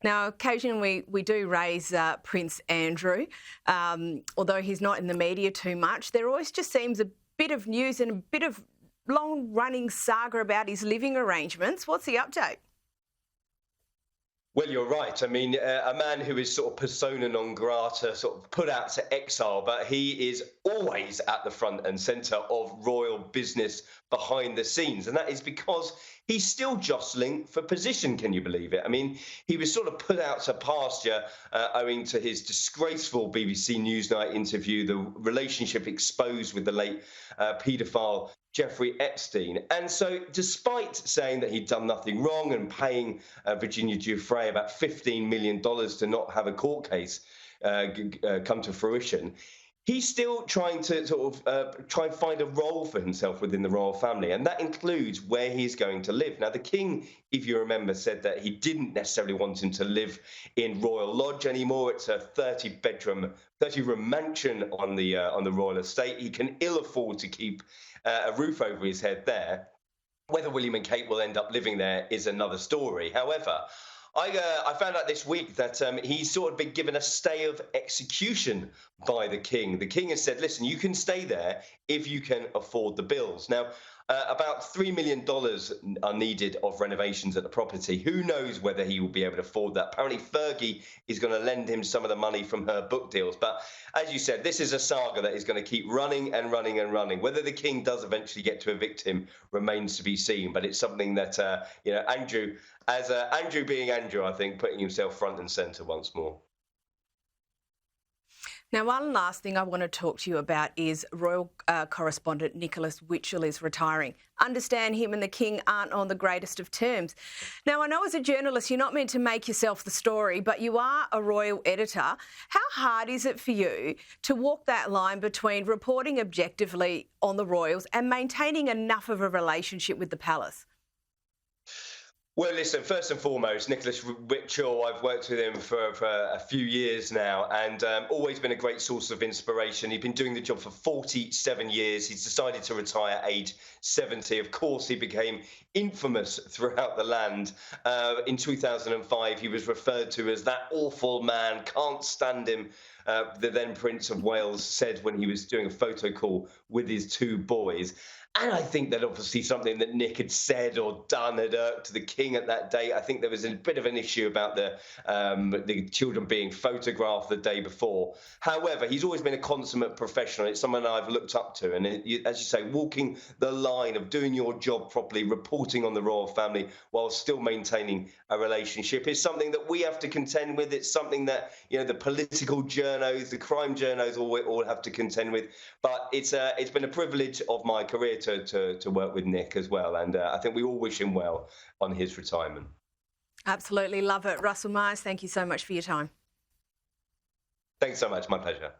Now, occasionally we do raise Prince Andrew, although he's not in the media too much. There always just seems a bit of news and a bit of long-running saga about his living arrangements. What's the update? Well, you're right. I mean, a man who is sort of persona non grata, sort of put out to exile, but he is always at the front and centre of royal business behind the scenes. And that is because he's still jostling for position, can you believe it? I mean, he was sort of put out to pasture owing to his disgraceful BBC Newsnight interview, the relationship exposed with the late paedophile Jeffrey Epstein. And so despite saying that he'd done nothing wrong and paying Virginia Giuffre about $15 million to not have a court case come to fruition, he's still trying to try and find a role for himself within the royal family, and that includes where he's going to live. Now, the king, if you remember, said that he didn't necessarily want him to live in Royal Lodge anymore. It's a 30-room mansion on the royal estate. He can ill afford to keep a roof over his head there. Whether William and Kate will end up living there is another story. However, I found out this week that he's sort of been given a stay of execution by the king. The king has said, listen, you can stay there if you can afford the bills. Now, about $3 million are needed of renovations at the property. Who knows whether he will be able to afford that? Apparently, Fergie is going to lend him some of the money from her book deals. But as you said, this is a saga that is going to keep running and running and running. Whether the king does eventually get to evict him remains to be seen. But it's something that, Andrew, Andrew being Andrew, I think, putting himself front and centre once more. Now, one last thing I want to talk to you about is royal correspondent Nicholas Witchell is retiring. Understand him and the king aren't on the greatest of terms. Now, I know as a journalist you're not meant to make yourself the story, but you are a royal editor. How hard is it for you to walk that line between reporting objectively on the royals and maintaining enough of a relationship with the palace? Well, listen, first and foremost, Nicholas Witchell, I've worked with him for a few years now, and always been a great source of inspiration. He's been doing the job for 47 years. He's decided to retire at age 70. Of course, he became infamous throughout the land. In 2005, he was referred to as that awful man, can't stand him. The then Prince of Wales said when he was doing a photo call with his two boys. And I think that obviously something that Nick had said or done had irked the king at that date. I think there was a bit of an issue about the children being photographed the day before. However, he's always been a consummate professional. It's someone I've looked up to. And as you say, walking the line of doing your job properly, reporting on the royal family while still maintaining a relationship is something that we have to contend with. It's something that, the political journos, the crime journos all have to contend with. But it's been a privilege of my career to work with Nick as well, and I think we all wish him well on his retirement. Absolutely love it. Russell Myers, thank you so much for your time. Thanks so much. My pleasure.